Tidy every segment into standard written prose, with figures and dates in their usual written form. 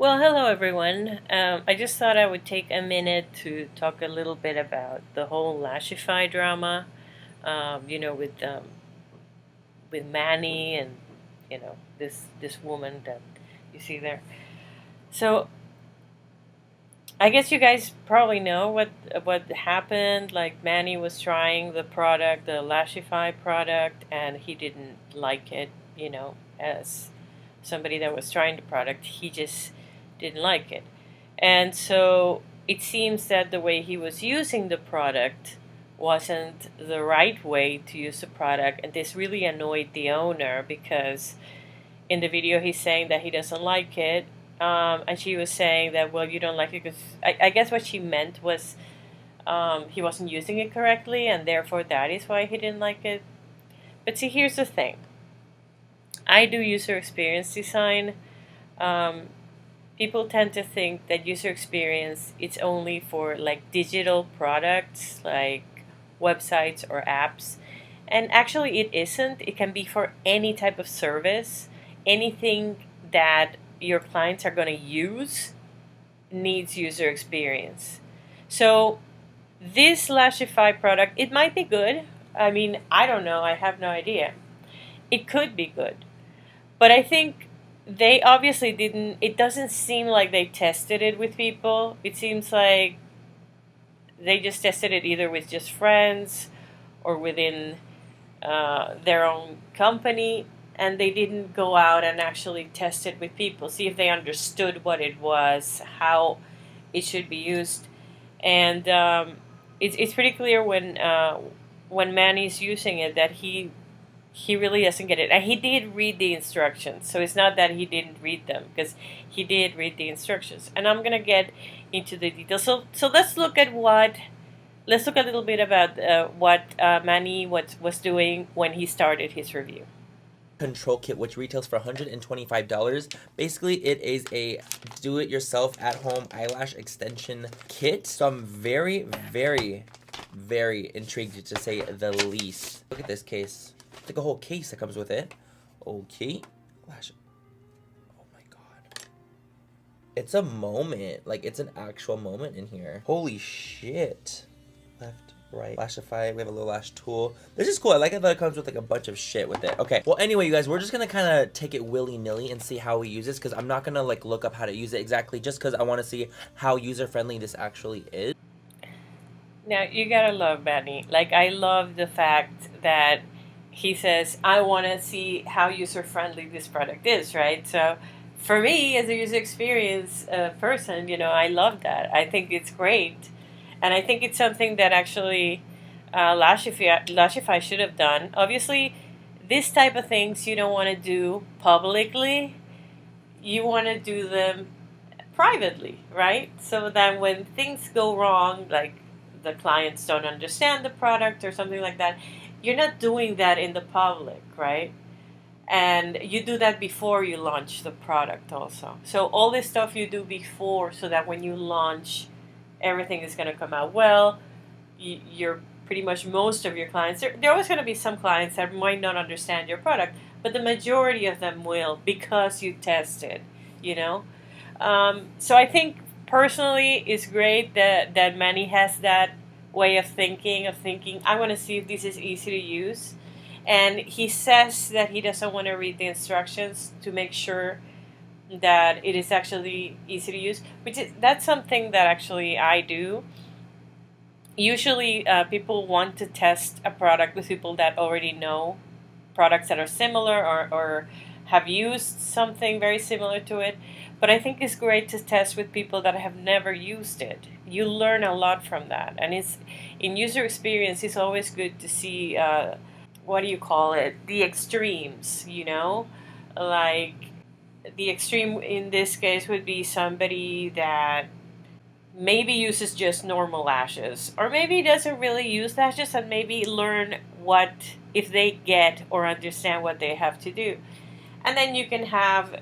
Well, hello everyone. I just thought I would take a minute to talk a little bit about the whole Lashify drama. With Manny and this woman that you see there. So I guess you guys probably know what happened. Like Manny was trying the product, the Lashify product, and he didn't like it. As somebody that was trying the product, he just didn't like it. And so it seems that the way he was using the product wasn't the right way to use the product. And this really annoyed the owner because in the video he's saying that he doesn't like it. And she was saying that, well, you don't like it because I guess what she meant was he wasn't using it correctly, and therefore that is why he didn't like it. But see, here's the thing. I do user experience design. Um, People tend to think that user experience it's only for like digital products like websites or apps, and actually it isn't. It can be for any type of service. Anything that your clients are going to use needs user experience. So this Lashify product, it might be good. I mean, I don't know. I have no idea. It could be good. But I think they obviously didn't. It doesn't seem like they tested it with people. It seems like they just tested it either with just friends or within their own company, and they didn't go out and actually test it with people, see if they understood what it was, how it should be used. And it's pretty clear when Manny's using it that he really doesn't get it. And he did read the instructions, so it's not that he didn't read them, because he did read the instructions. And I'm gonna get into the details. So let's look a little bit about what Manny was doing when he started his review. Control kit, which retails for $125. Basically, it is a do-it-yourself at-home eyelash extension kit. So I'm very, very, very intrigued, to say the least. Look at this case. It's like a whole case that comes with it. Okay. Lash. Oh my god. It's a moment. Like, it's an actual moment in here. Holy shit. Left, right, Lashify. We have a little lash tool. This is cool. I like it that it comes with like a bunch of shit with it. Okay. Well, anyway, you guys, we're just gonna kind of take it willy-nilly and see how we use this, because I'm not gonna like look up how to use it exactly, just because I want to see how user-friendly this actually is. Now you gotta love Manny. Like, I love the fact that he says, I want to see how user friendly this product is, right? So for me, as a user experience person, I love that. I think it's great. And I think it's something that actually Lashify should have done. Obviously, this type of things you don't want to do publicly. You want to do them privately, right? So that when things go wrong, like the clients don't understand the product or something like that, you're not doing that in the public, right? And you do that before you launch the product also. So all this stuff you do before, so that when you launch, everything is going to come out well. You're pretty much, most of your clients, there are always going to be some clients that might not understand your product, but the majority of them will, because you tested, you know? So I think personally it's great that Manny has that way of thinking, I want to see if this is easy to use. And he says that he doesn't want to read the instructions to make sure that it is actually easy to use, that's something that actually I do. Usually people want to test a product with people that already know products that are similar, or have used something very similar to it. But I think it's great to test with people that have never used it. You learn a lot from that. And it's in user experience, it's always good to see, what do you call it? The extremes, Like, the extreme in this case would be somebody that maybe uses just normal lashes, or maybe doesn't really use lashes, and maybe learn what, if they get or understand what they have to do. And then you can have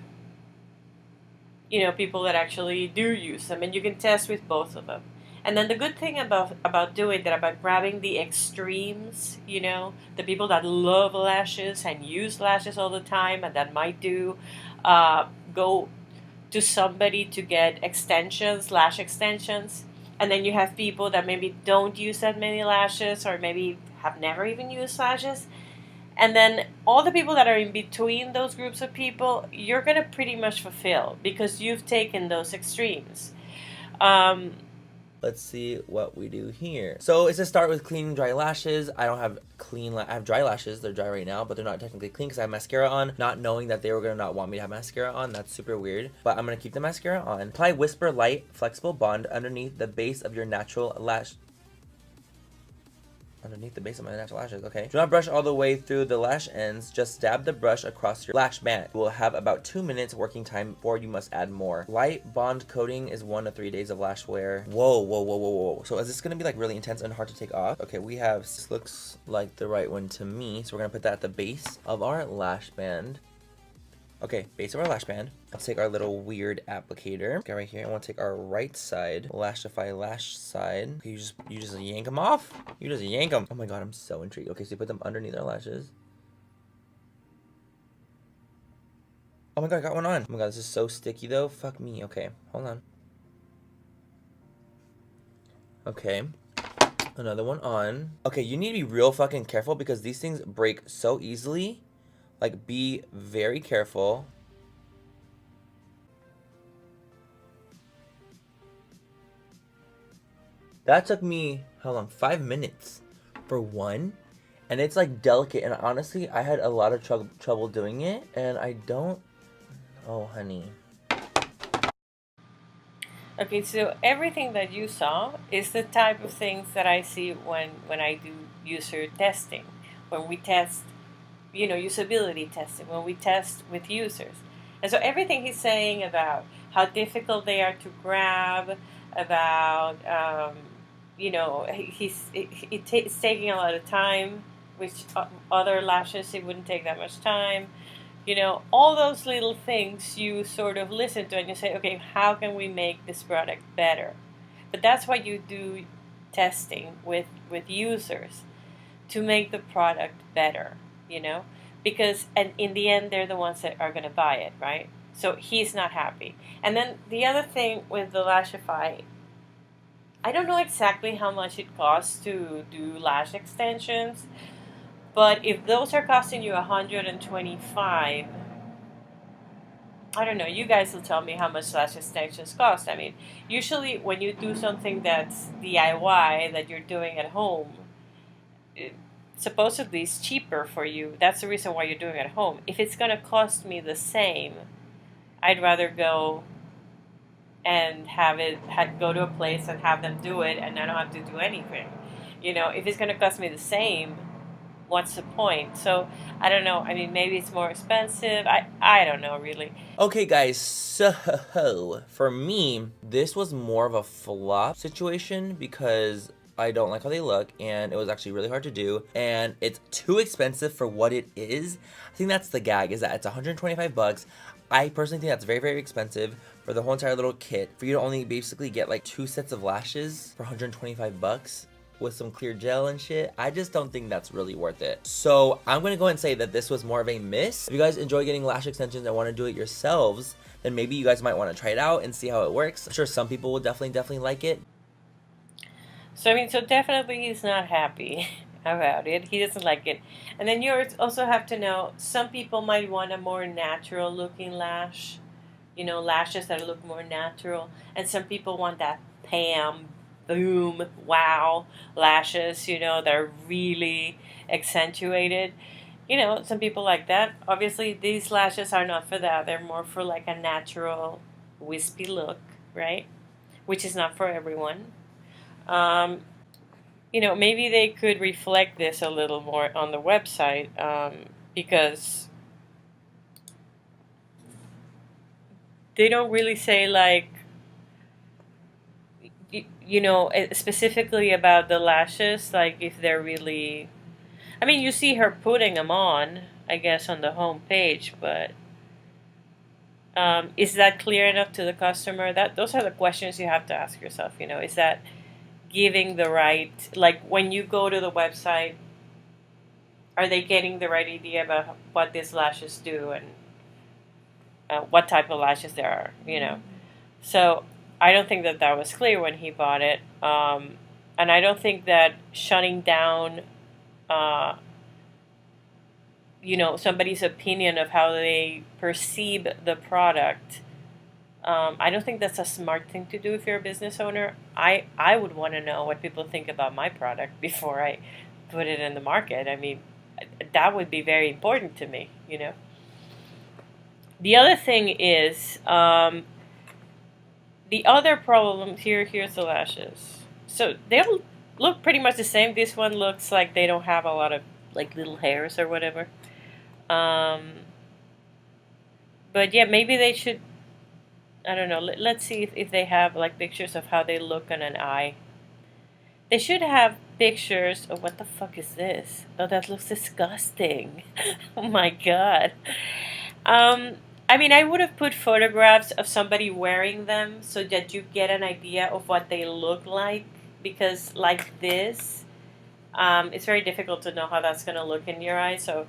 people that actually do use them, and you can test with both of them. And then the good thing about doing that, about grabbing the extremes, the people that love lashes and use lashes all the time, and that might go to somebody to get extensions, lash extensions. And then you have people that maybe don't use that many lashes, or maybe have never even used lashes. And then all the people that are in between those groups of people, you're going to pretty much fulfill because you've taken those extremes. Let's see what we do here. So it's to start with cleaning dry lashes. I don't have I have dry lashes. They're dry right now, but they're not technically clean because I have mascara on. Not knowing that they were going to not want me to have mascara on. That's super weird. But I'm going to keep the mascara on. Apply Whisper Light Flexible Bond underneath the base of your natural lash. Underneath the base of my natural lashes, okay. Do not brush all the way through the lash ends. Just dab the brush across your lash band. You will have about 2 minutes working time before you must add more. Light bond coating is 1 to 3 days of lash wear. Whoa, whoa, whoa, whoa, whoa. So is this gonna be like really intense and hard to take off? Okay, we have, this looks like the right one to me. So we're gonna put that at the base of our lash band. Okay, base of our lash band. Let's take our little weird applicator. Okay, right here. I want to take our right side, Lashify lash side. Okay, you just yank them off. You just yank them. Oh my god, I'm so intrigued. Okay, so you put them underneath our lashes. Oh my god, I got one on. Oh my god, this is so sticky though. Fuck me. Okay, hold on. Okay, another one on. Okay, you need to be real fucking careful because these things break so easily. Like, be very careful. That took me, how long? 5 minutes for one. And it's like delicate. And honestly, I had a lot of trouble doing it. And I don't. Oh, honey. Okay, so everything that you saw is the type of things that I see when I do user testing. When we test, usability testing, when we test with users. And so everything he's saying about how difficult they are to grab, about, it's taking a lot of time, which other lashes, it wouldn't take that much time. All those little things you sort of listen to and you say, okay, how can we make this product better? But that's why you do testing with users, to make the product better, because, and in the end, they're the ones that are going to buy it, right? So he's not happy. And then the other thing with the Lashify, I don't know exactly how much it costs to do lash extensions, but if those are costing you 125, I don't know, you guys will tell me how much lash extensions cost. I mean, usually when you do something that's DIY, that you're doing at home, supposedly it's cheaper for you. That's the reason why you're doing it at home. If it's going to cost me the same, I'd rather go and go to a place and have them do it, and I don't have to do anything. If it's going to cost me the same, what's the point? So I don't know. I mean, maybe it's more expensive. I don't know really. Okay, guys, so for me, this was more of a flop situation because I don't like how they look, and it was actually really hard to do, and it's too expensive for what it is. I think that's the gag, is that it's 125 bucks. I personally think that's very, very expensive for the whole entire little kit. For you to only basically get like 2 sets of lashes for 125 bucks with some clear gel and shit, I just don't think that's really worth it. So I'm gonna go ahead and say that this was more of a miss. If you guys enjoy getting lash extensions and want to do it yourselves, then maybe you guys might want to try it out and see how it works. I'm sure some people will definitely like it. So I mean, so definitely he's not happy about it. He doesn't like it. And then you also have to know, some people might want a more natural looking lash, lashes that look more natural. And some people want that Pam, boom, wow lashes, that are really accentuated. Some people like that. Obviously, these lashes are not for that. They're more for like a natural, wispy look, right? Which is not for everyone. Maybe they could reflect this a little more on the website, because they don't really say, like, specifically about the lashes, like if they're really, I mean, you see her putting them on, I guess, on the home page, but is that clear enough to the customer? Those are the questions you have to ask yourself. Is that giving the right, like when you go to the website, are they getting the right idea about what these lashes do? And what type of lashes there are, So I don't think that was clear when he bought it. And I don't think that shutting down, uh, somebody's opinion of how they perceive the product. I don't think that's a smart thing to do if you're a business owner. I would want to know what people think about my product before I put it in the market. I mean, that would be very important to me. The other thing is, the other problem here's the lashes. So they look pretty much the same. This one looks like they don't have a lot of like little hairs or whatever. But yeah, maybe they should, I don't know. Let's see if they have like pictures of how they look on an eye. They should have pictures of what the fuck is this? Oh, that looks disgusting. Oh my god. I mean, I would have put photographs of somebody wearing them so that you get an idea of what they look like. Because like this, it's very difficult to know how that's going to look in your eye. So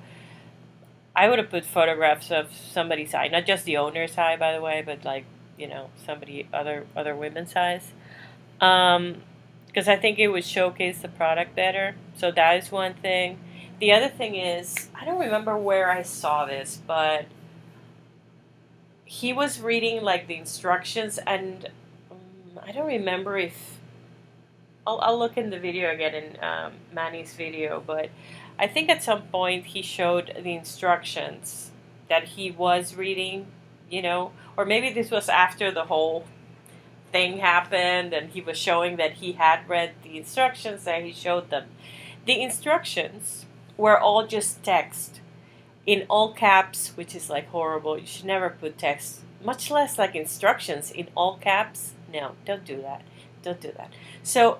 I would have put photographs of somebody's eye, not just the owner's eye, by the way, but like, somebody, other women's eyes. Because I think it would showcase the product better. So that is one thing. The other thing is, I don't remember where I saw this, but he was reading like the instructions, and I don't remember if I'll look in the video again in Manny's video, but I think at some point he showed the instructions that he was reading, or maybe this was after the whole thing happened and he was showing that he had read the instructions and he showed them. The instructions were all just text in all caps, which is like horrible. You should never put text, much less like instructions in all caps. No, don't do that. Don't do that. So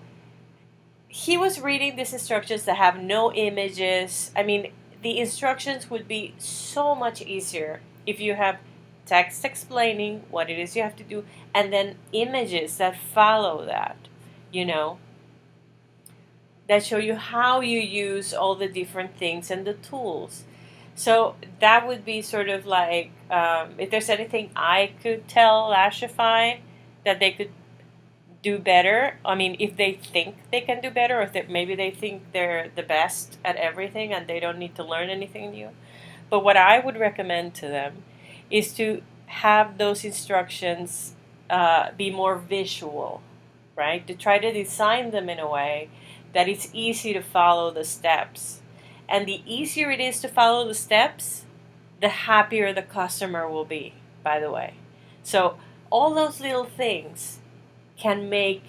he was reading these instructions that have no images. I mean, the instructions would be so much easier if you have text explaining what it is you have to do, and then images that follow that, that show you how you use all the different things and the tools. So that would be sort of like, if there's anything I could tell Lashify that they could do better. I mean, if they think they can do better, or if maybe they think they're the best at everything and they don't need to learn anything new. But what I would recommend to them is to have those instructions be more visual, right? To try to design them in a way that it's easy to follow the steps. And the easier it is to follow the steps, the happier the customer will be, by the way. So all those little things can make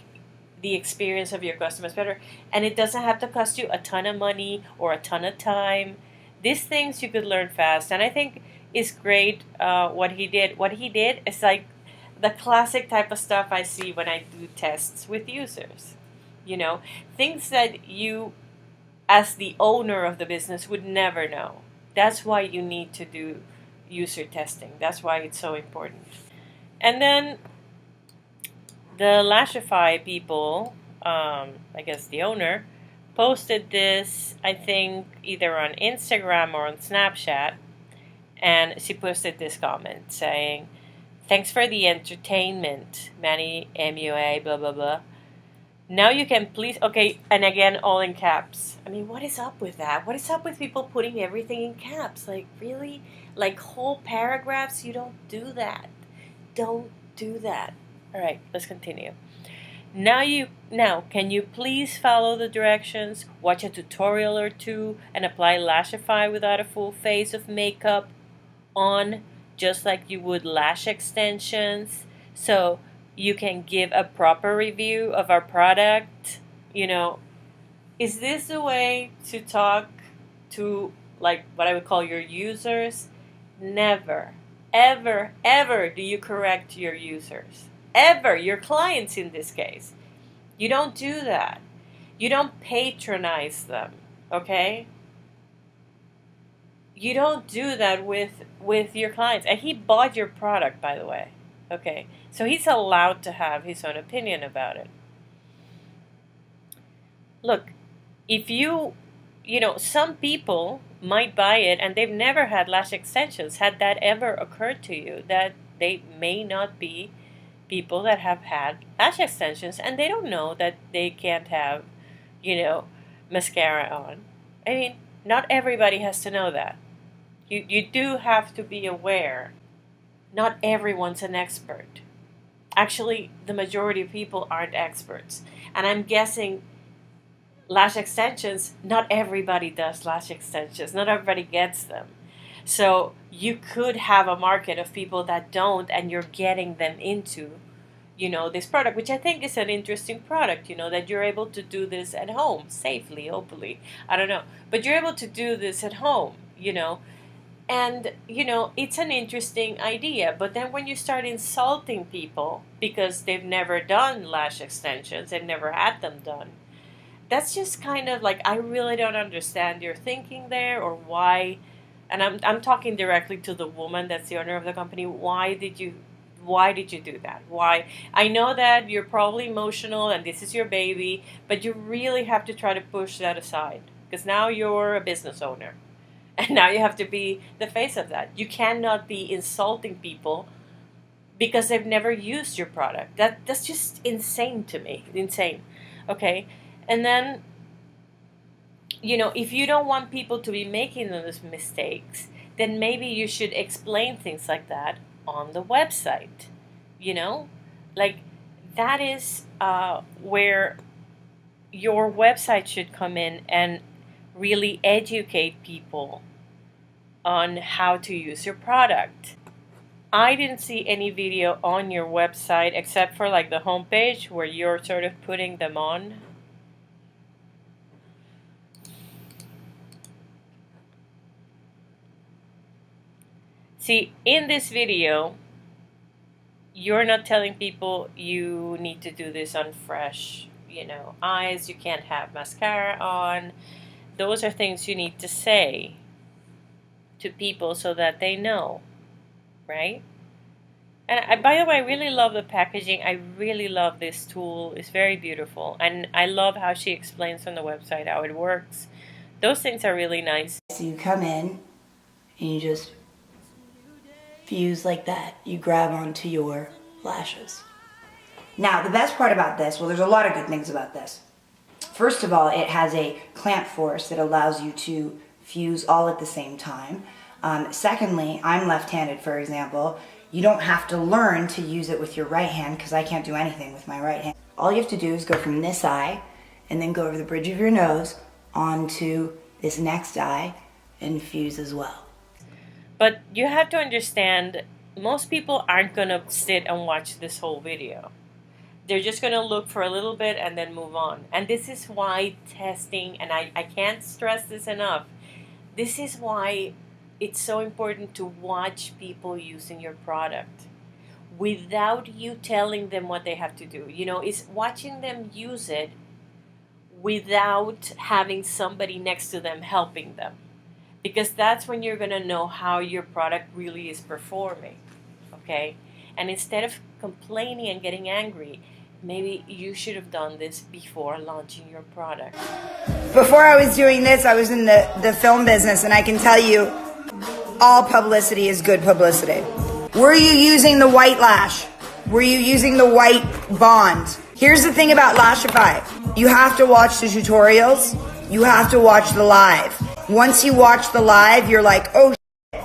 the experience of your customers better. And it doesn't have to cost you a ton of money or a ton of time. These things you could learn fast. And I think it's great what he did. What he did is like the classic type of stuff I see when I do tests with users. Things that you, as the owner of the business, would never know. That's why you need to do user testing. That's why it's so important. And then the Lashify people, I guess the owner, posted this, I think, either on Instagram or on Snapchat. And she posted this comment saying, "Thanks for the entertainment, Manny MUA, blah, blah, blah. Now you can please," okay, and again, all in caps. I mean, what is up with that? What is up with people putting everything in caps? Like, really? Like, whole paragraphs? You don't do that. Don't do that. All right, let's continue. Now, can you please follow the directions, watch a tutorial or two, and apply Lashify without a full face of makeup on, just like you would lash extensions, so you can give a proper review of our product? Is this the way to talk to, like, what I would call your users? Never, ever, ever do you correct your users. Ever. Your clients in this case. You don't do that. You don't patronize them, okay? You don't do that with your clients. And he bought your product, by the way. Okay, so he's allowed to have his own opinion about it. Look, if you some people might buy it and they've never had lash extensions. Had that ever occurred to you that they may not be people that have had lash extensions and they don't know that they can't have, you know, mascara on? I mean, not everybody has to know that. You do have to be aware. Not everyone's an expert. Actually, the majority of people aren't experts. And I'm guessing lash extensions, not everybody does lash extensions. Not everybody gets them. So you could have a market of people that don't, and you're getting them into, this product, which I think is an interesting product, that you're able to do this at home safely, hopefully. I don't know. But you're able to do this at home, and, it's an interesting idea. But then when you start insulting people because they've never done lash extensions, they've never had them done, that's just kind of like, I really don't understand your thinking there, or why. And I'm talking directly to the woman that's the owner of the company. Why did you do that? Why? I know that you're probably emotional and this is your baby, but you really have to try to push that aside, because now you're a business owner. And now you have to be the face of that. You cannot be insulting people because they've never used your product. That's just insane to me. Insane. Okay? And then, if you don't want people to be making those mistakes, then maybe you should explain things like that on the website. Like, that is where your website should come in and really educate people on how to use your product. I didn't see any video on your website except for like the homepage where you're sort of putting them on. See, in this video, you're not telling people you need to do this on fresh, eyes. You can't have mascara on. Those are things you need to say to people so that they know, right? And by the way, I really love the packaging. I really love this tool. It's very beautiful. And I love how she explains on the website how it works. Those things are really nice. So you come in and you just fuse like that. You grab onto your lashes. Now, the best part about this, well, there's a lot of good things about this. First of all, it has a clamp force that allows you to fuse all at the same time. Secondly, I'm left-handed, for example. You don't have to learn to use it with your right hand, because I can't do anything with my right hand. All you have to do is go from this eye and then go over the bridge of your nose onto this next eye and fuse as well. But you have to understand, most people aren't going to sit and watch this whole video. They're just going to look for a little bit and then move on. And this is why testing, and I can't stress this enough, this is why it's so important to watch people using your product without you telling them what they have to do. It's watching them use it without having somebody next to them helping them. Because that's when you're going to know how your product really is performing. Okay? And instead of complaining and getting angry, maybe you should have done this before launching your product. Before I was doing this, I was in the film business, and I can tell you, all publicity is good publicity. Were you using the white lash? Were you using the white bond? Here's the thing about Lashify. You have to watch the tutorials. You have to watch the live. Once you watch the live, you're like, oh,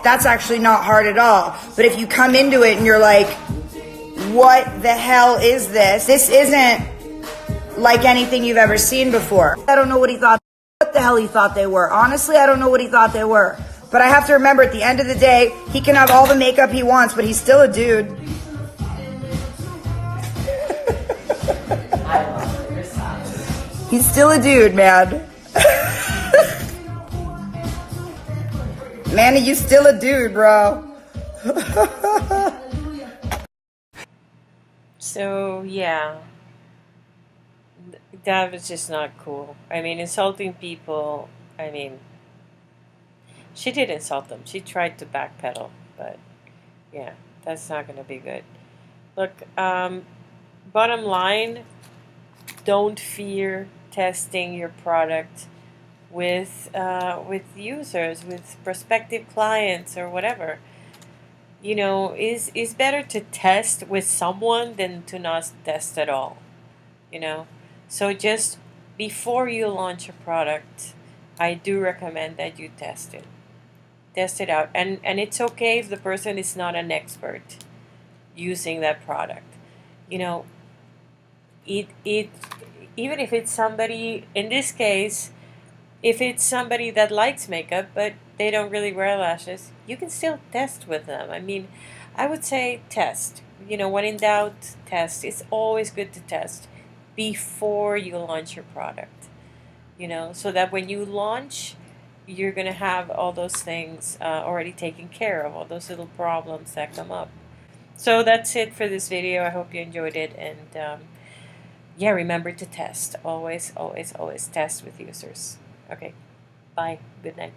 that's actually not hard at all. But if you come into it and you're like, what the hell is this? This isn't like anything you've ever seen before. I don't know what the hell he thought they were. Honestly, I don't know what he thought they were. But I have to remember, at the end of the day, he can have all the makeup he wants, but he's still a dude. He's still a dude, man. Manny, you still a dude, bro. So, yeah. That was just not cool. I mean, insulting people, she did insult them. She tried to backpedal, but yeah, that's not going to be good. Look, bottom line, don't fear testing your product with users, with prospective clients or whatever. You know, is better to test with someone than to not test at all. You know, so just before you launch a product, I do recommend that you test it out, and it's okay if the person is not an expert using that product. You know, it even if it's somebody, in this case, if it's somebody that likes makeup but they don't really wear lashes, you can still test with them. I mean, I would say test. You know, when in doubt, test. It's always good to test before you launch your product. You know, so that when you launch, you're gonna have all those things already taken care of, all those little problems that come up. So that's it for this video. I hope you enjoyed it, and yeah, remember to test. Always, always, always test with users. Okay, bye. Good night.